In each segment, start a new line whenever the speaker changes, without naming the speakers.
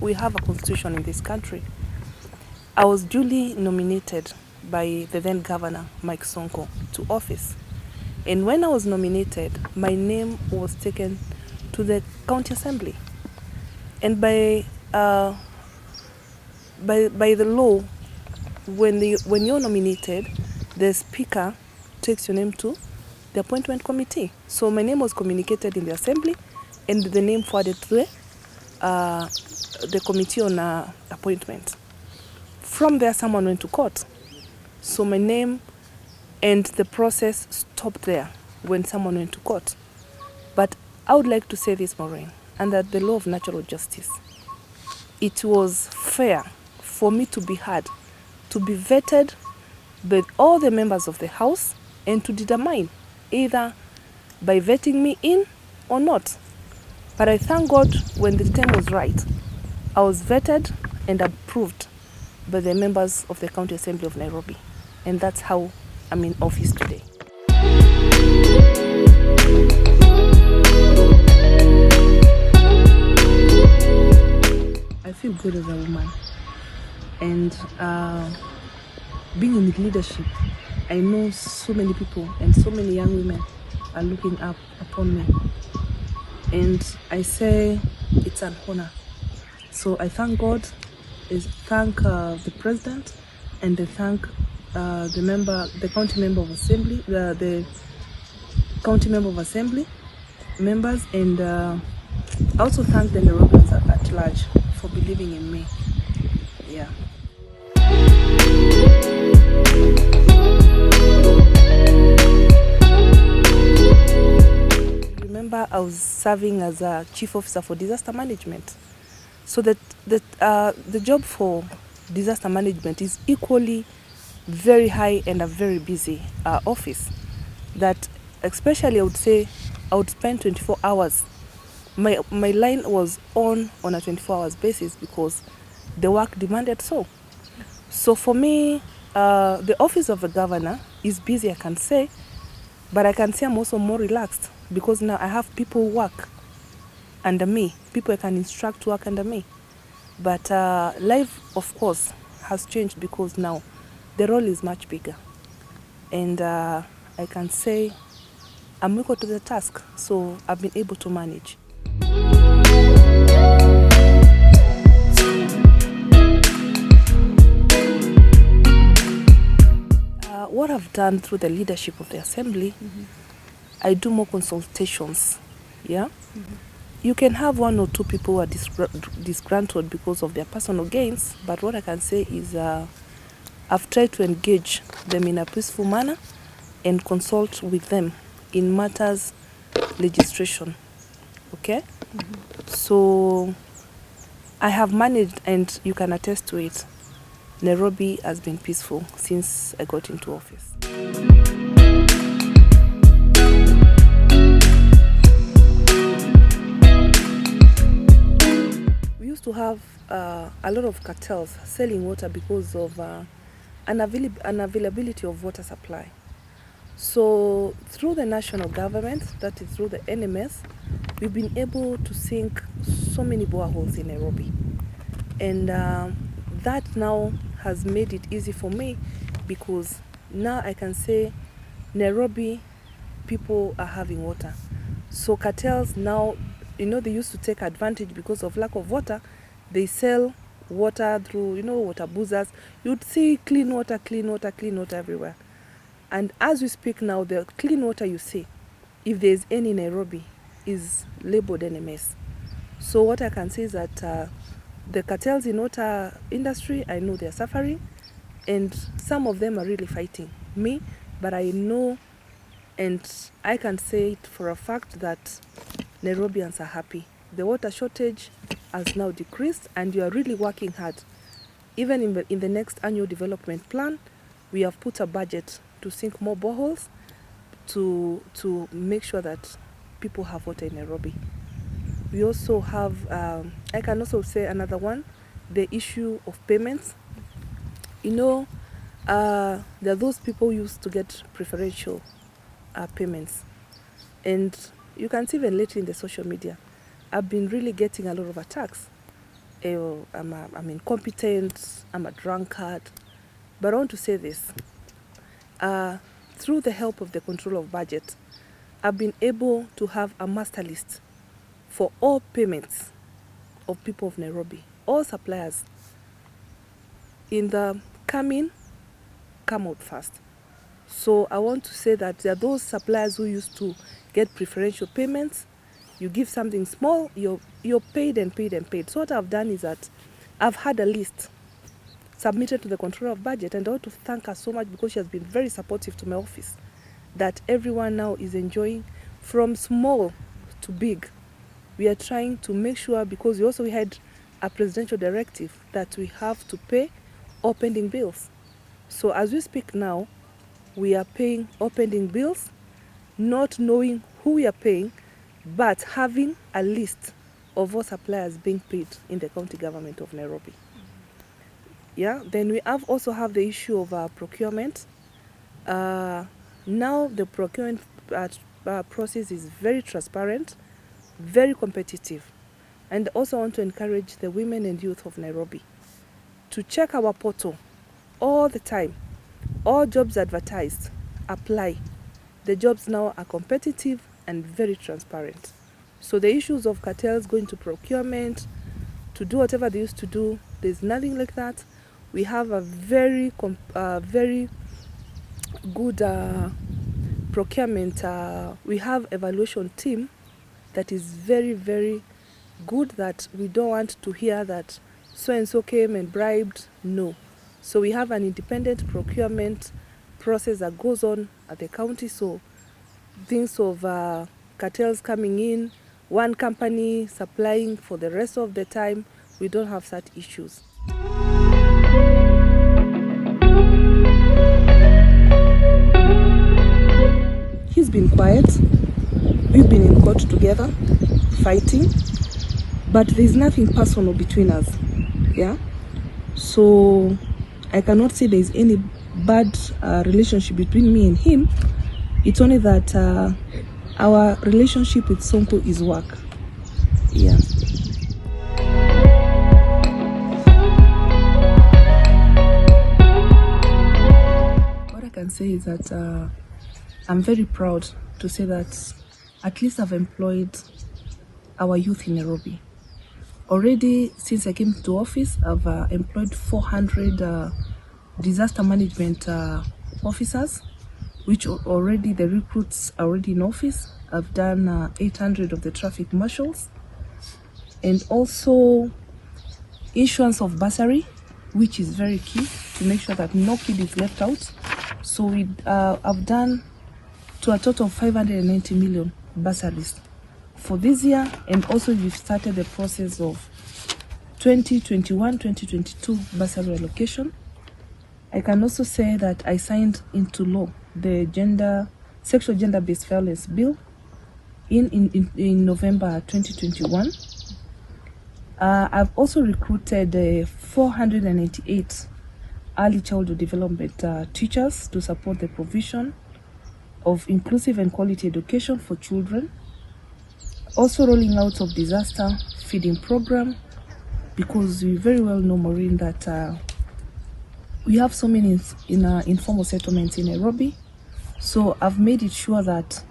we have a constitution in this country. I was duly nominated by the then governor, Mike Sonko, to office. And when I was nominated, my name was taken to the county assembly. And by the law, when you're nominated, the speaker takes your name to the appointment committee. So my name was communicated in the assembly, and the name forwarded to the committee on appointment. From there, someone went to court. So my name and the process stopped there when someone went to court. But I would like to say this, Maureen, under the law of natural justice, it was fair for me to be heard, to be vetted by all the members of the House, and to determine either by vetting me in or not. But I thank God when the time was right, I was vetted and approved by the members of the County Assembly of Nairobi. And that's how I'm in office today. I feel good as a woman. And being in leadership, I know so many people and so many young women are looking up upon me. And I say it's an honor. So I thank God, I thank the president, and I thank the county member of assembly, the county member of assembly members, and I also thank the Nairobians at large for believing in me. Yeah. Remember, I was serving as a chief officer for disaster management. So that the job for disaster management is equally very high and a very busy office. That especially I would say I would spend 24 hours. My line was on a 24 hours basis because the work demanded so. So for me, the office of the governor is busy, I can say, but I can say I'm also more relaxed because now I have people who work under me, people I can instruct to work under me. But life, of course, has changed because now the role is much bigger. And I can say I'm equal to the task, so I've been able to manage. What I've done through the leadership of the assembly, I do more consultations. Yeah. You can have one or two people who are disgruntled because of their personal gains, but what I can say is I've tried to engage them in a peaceful manner and consult with them in matters legislation. Okay? So I have managed, and you can attest to it, Nairobi has been peaceful since I got into office. We used to have a lot of cartels selling water because of unavailability of water supply. So through the national government, that is through the NMS, we've been able to sink so many boreholes in Nairobi. And that now has made it easy for me because now I can say Nairobi people are having water. So cartels now, they used to take advantage because of lack of water. They sell water through, water boozers. You'd see clean water everywhere. And as we speak now, the clean water you see, if there's any in Nairobi, is labeled NMS. So what I can say is that the cartels in water industry, I know they're suffering, and some of them are really fighting me, but I know and I can say it for a fact that Nairobians are happy. The water shortage has now decreased, and you are really working hard. Even in the next annual development plan, we have put a budget to sink more boreholes to make sure that people have water in Nairobi. We also have, I can also say another one, the issue of payments. There are those people who used to get preferential payments. And you can see even lately in the social media, I've been really getting a lot of attacks I'm incompetent, I'm a drunkard. But I want to say this. Through the help of the control of budget, I've been able to have a master list for all payments of people of Nairobi, all suppliers. In the come in, come out fast. So I want to say that there are those suppliers who used to get preferential payments. You give something small, you're paid and paid and paid. So what I've done is that I've had a list submitted to the controller of budget, and I want to thank her so much because she has been very supportive to my office, that everyone now is enjoying from small to big. We are trying to make sure, because we had a presidential directive that we have to pay all pending bills. So as we speak now, we are paying all pending bills, not knowing who we are paying, but having a list of all suppliers being paid in the county government of Nairobi. Yeah, then we also have the issue of procurement. Now the procurement process is very transparent, very competitive. And also want to encourage the women and youth of Nairobi to check our portal all the time. All jobs advertised, apply. The jobs now are competitive and very transparent. So the issues of cartels going to procurement to do whatever they used to do, there's nothing like that. We have a very good procurement. We have evaluation team that is very, very good, that we don't want to hear that so-and-so came and bribed. No. So we have an independent procurement process that goes on at the county. So things of cartels coming in, one company supplying for the rest of the time, we don't have such issues. He's been quiet. We've been in court together, fighting, but there's nothing personal between us. Yeah. So I cannot say there's any bad relationship between me and him. It's only that our relationship with Sonko is work. Yeah. What I can say is that I'm very proud to say that at least I've employed our youth in Nairobi. Already, since I came to office, I've employed 400 disaster management officers, which already the recruits are already in office. I've done 800 of the traffic marshals, and also issuance of bursary, which is very key to make sure that no kid is left out. So I've done to a total of 590 million bursaries for this year, and also we've started the process of 2021-2022 bursary allocation. I can also say that I signed into law the sexual gender-based violence bill in November 2021. I've also recruited 498 early childhood development teachers to support the provision of inclusive and quality education for children. Also rolling out of disaster feeding program, because we very well know, Maureen, that we have so many informal settlements in Nairobi. So I've made it sure that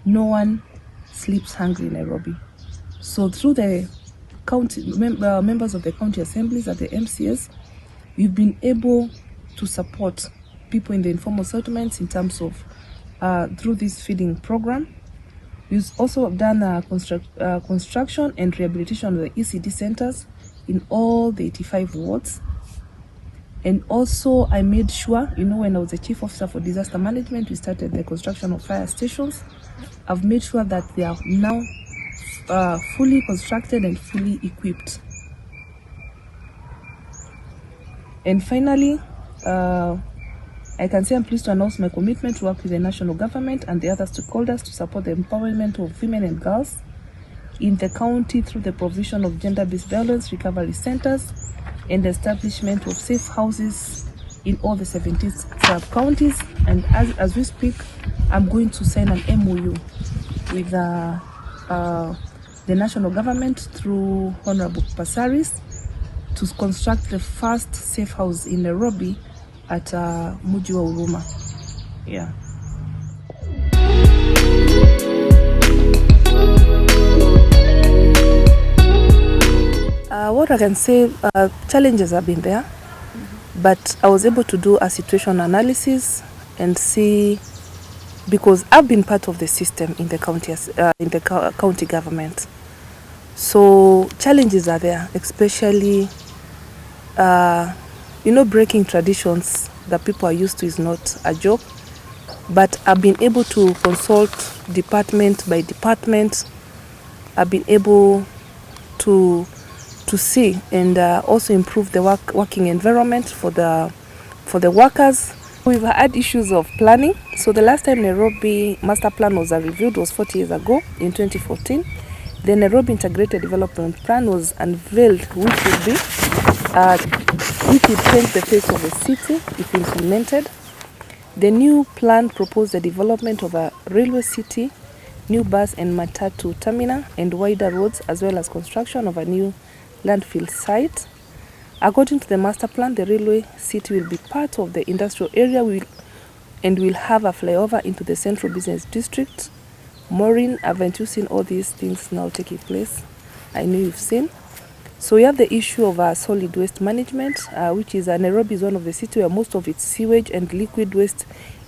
no one sleeps hungry in Nairobi. So through the county members of the county assemblies at the MCS, we've been able to support people in the informal settlements in terms of through this feeding program. We've also done construction and rehabilitation of the ECD centers in all the 85 wards. And also I made sure, when I was the chief officer for disaster management, we started the construction of fire stations. I've made sure that they are now fully constructed and fully equipped. And finally, I can say I'm pleased to announce my commitment to work with the national government and the other stakeholders to support the empowerment of women and girls in the county through the provision of gender-based violence recovery centers and the establishment of safe houses in all the 17 sub-counties. And as we speak, I'm going to sign an MOU with the national government through Honorable Pasaris to construct the first safe house in Nairobi at Muji wa Huruma. Yeah. What I can say, challenges have been there, but I was able to do a situation analysis and see, because I've been part of the system in the county, county government. So challenges are there, especially, breaking traditions that people are used to is not a joke. But I've been able to consult department by department. I've been able to see and also improve the working environment for the workers. We've had issues of planning. So the last time Nairobi master plan was reviewed was 40 years ago in 2014. The Nairobi Integrated Development Plan was unveiled, which will change the face of the city if implemented. The new plan proposed the development of a railway city, new bus and matatu terminal, and wider roads, as well as construction of a new landfill site. According to the master plan, the railway city will be part of the industrial area and will have a flyover into the central business district. Maureen, haven't you seen all these things now taking place? I know you've seen. So we have the issue of solid waste management, which is Nairobi is one of the cities where most of its sewage and liquid waste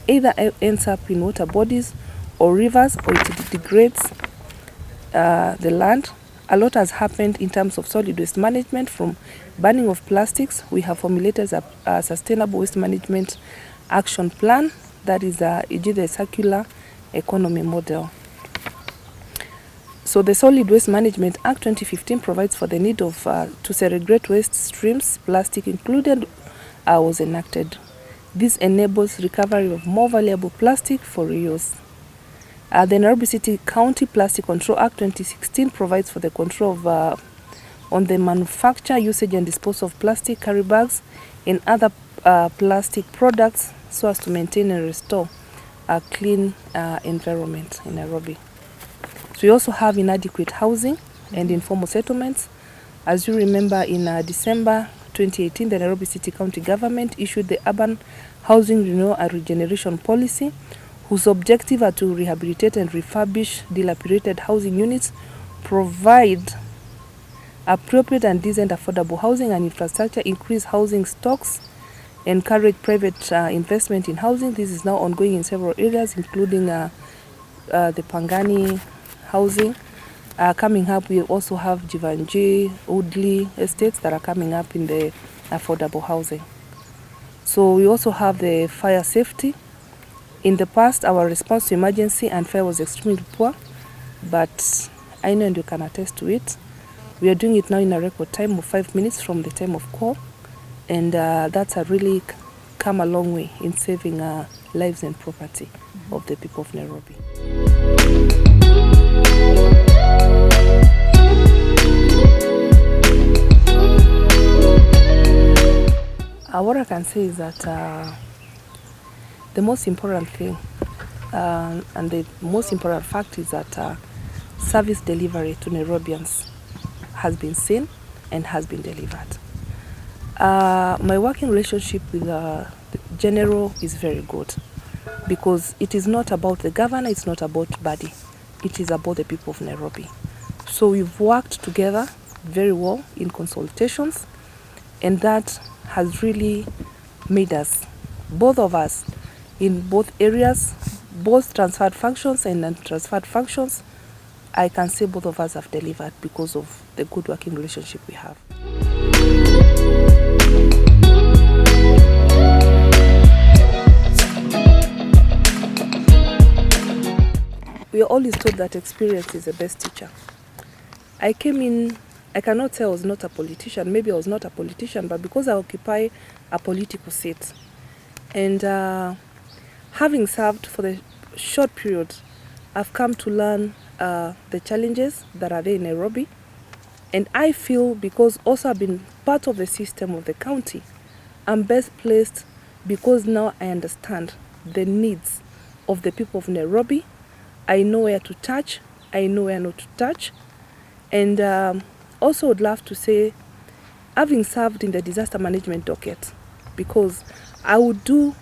either ends up in water bodies or rivers, or it degrades the land. A lot has happened in terms of solid waste management, from burning of plastics. We have formulated a sustainable waste management action plan that is the circular economy model. So the Solid Waste Management Act 2015 provides for the need of to segregate waste streams, plastic included, was enacted. This enables recovery of more valuable plastic for reuse. The Nairobi City County Plastic Control Act 2016 provides for the control of on the manufacture, usage and disposal of plastic carry bags and other plastic products so as to maintain and restore a clean environment in Nairobi. So we also have inadequate housing and informal settlements. As you remember, in December 2018, the Nairobi City County Government issued the Urban Housing Renewal and Regeneration Policy, whose objective are to rehabilitate and refurbish dilapidated housing units, provide appropriate and decent affordable housing and infrastructure, increase housing stocks, encourage private investment in housing. This is now ongoing in several areas, including the Pangani housing. Coming up, we also have Jivanji, Woodley estates that are coming up in the affordable housing. So we also have the fire safety. In the past, our response to emergency and fire was extremely poor, but I know and you can attest to it. We are doing it now in a record time of 5 minutes from the time of call, and that's really come a long way in saving lives and property of the people of Nairobi. What I can say is that the most important thing and the most important fact is that service delivery to Nairobians has been seen and has been delivered. My working relationship with the general is very good, because it is not about the governor, it's not about Badi, it is about the people of Nairobi. So we've worked together very well in consultations, and that has really made us, both of us, in both areas, both transferred functions and non-transferred functions, I can say both of us have delivered because of the good working relationship we have. We are always told that experience is the best teacher. I came in, I cannot say I was not a politician. Maybe I was not a politician, but because I occupy a political seat. And having served for the short period, I've come to learn the challenges that are there in Nairobi. And I feel, because also I've been part of the system of the county, I'm best placed because now I understand the needs of the people of Nairobi. I know where to touch, I know where not to touch. And also would love to say, having served in the disaster management docket, because I would do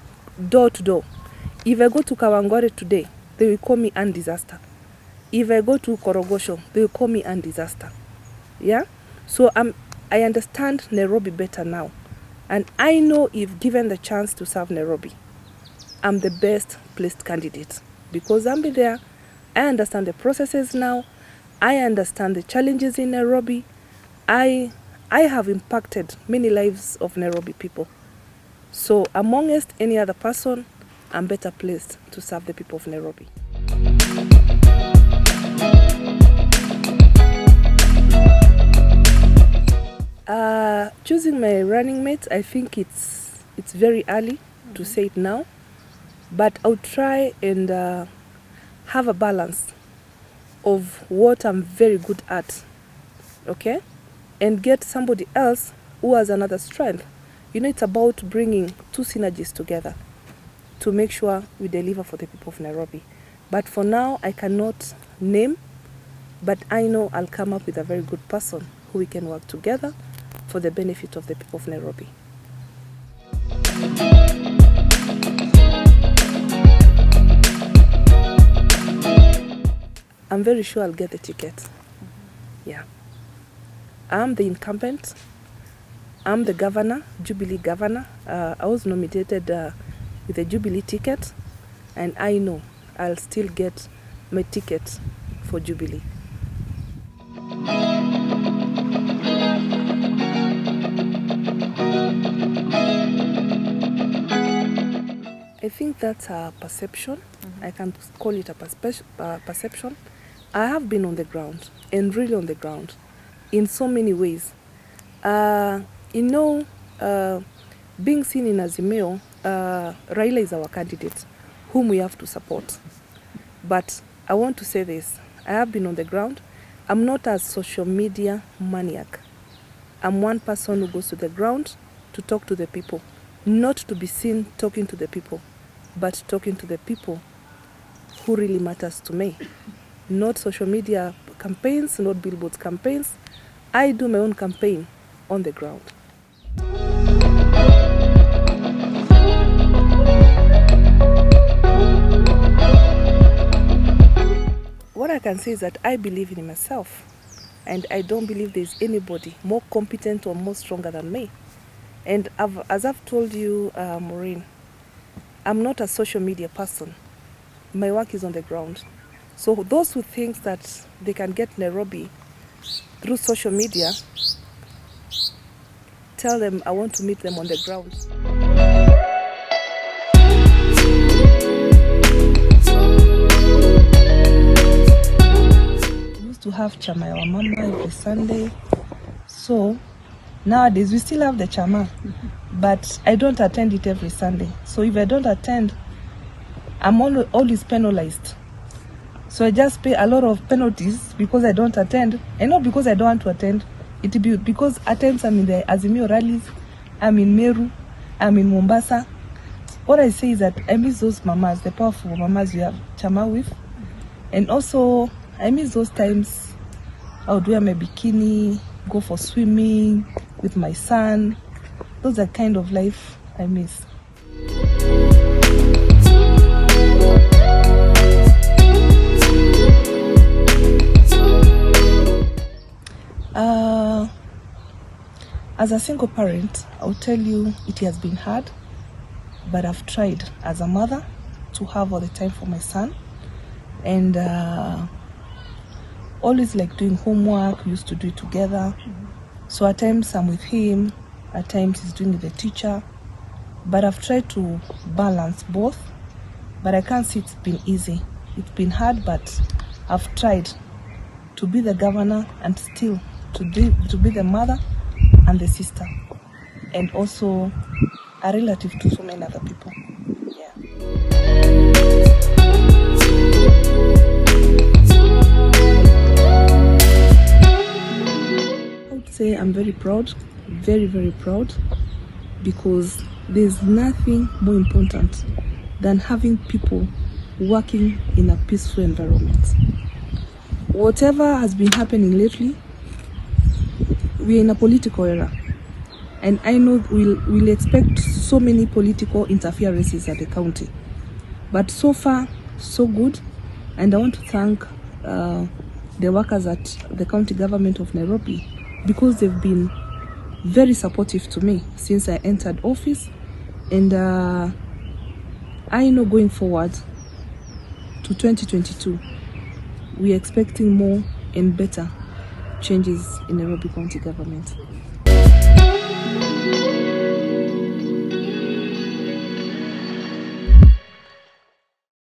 door to door. If I go to Kawangware today, they will call me Ann Disaster. If I go to Korogosho, they will call me Ann Disaster. Yeah? So I understand Nairobi better now. And I know if given the chance to serve Nairobi, I'm the best placed candidate. Because I'm there, I understand the processes now. I understand the challenges in Nairobi. I have impacted many lives of Nairobi people. So amongst any other person, I'm better placed to serve the people of Nairobi. Choosing my running mate, I think it's very early to say it now, but I'll try and have a balance of what I'm very good at, okay, and get somebody else who has another strength. You know, it's about bringing two synergies together to make sure we deliver for the people of Nairobi. But for now, I cannot name, but I know I'll come up with a very good person who we can work together for the benefit of the people of Nairobi. I'm very sure I'll get the ticket. Yeah. I'm the incumbent. I'm the governor, Jubilee governor. I was nominated with a Jubilee ticket, and I know I'll still get my ticket for Jubilee. I think that's a perception. I can call it a perception. I have been on the ground, and really on the ground, in so many ways. Being seen in Azimio, Raila is our candidate, whom we have to support. But I want to say this, I have been on the ground. I'm not a social media maniac. I'm one person who goes to the ground to talk to the people, not to be seen talking to the people, but talking to the people who really matters to me. Not social media campaigns, not billboards campaigns. I do my own campaign on the ground. What I can say is that I believe in myself, and I don't believe there's anybody more competent or more stronger than me. And as I've told you, Maureen, I'm not a social media person. My work is on the ground. So those who think that they can get Nairobi through social media, tell them I want to meet them on the ground. We used to have chama ya mama every Sunday. So nowadays we still have the chama, but I don't attend it every Sunday. So if I don't attend, I'm always penalized. So I just pay a lot of penalties because I don't attend, and not because I don't want to attend. It be because at times I'm in the Azimio rallies, I'm in Meru, I'm in Mombasa. What I say is that I miss those mamas, the powerful mamas you have chama with, and also I miss those times I would wear my bikini, go for swimming with my son. Those are kind of life I miss. As a single parent, I'll tell you it has been hard, but I've tried as a mother to have all the time for my son, and always like doing homework. We used to do it together. So at times I'm with him, at times he's doing with the teacher, but I've tried to balance both, but I can't say it's been easy. It's been hard, but I've tried to be the governor and still to be the mother and the sister, and also a relative to so many other people. Yeah. I would say I'm very proud, very, very proud, because there's nothing more important than having people working in a peaceful environment. Whatever has been happening lately, we're in a political era. and I know we'll expect so many political interferences at the county. But so far, so good. And I want to thank the workers at the county government of Nairobi, because they've been very supportive to me since I entered office. And I know going forward to 2022, we're expecting more and better changes in Nairobi County government.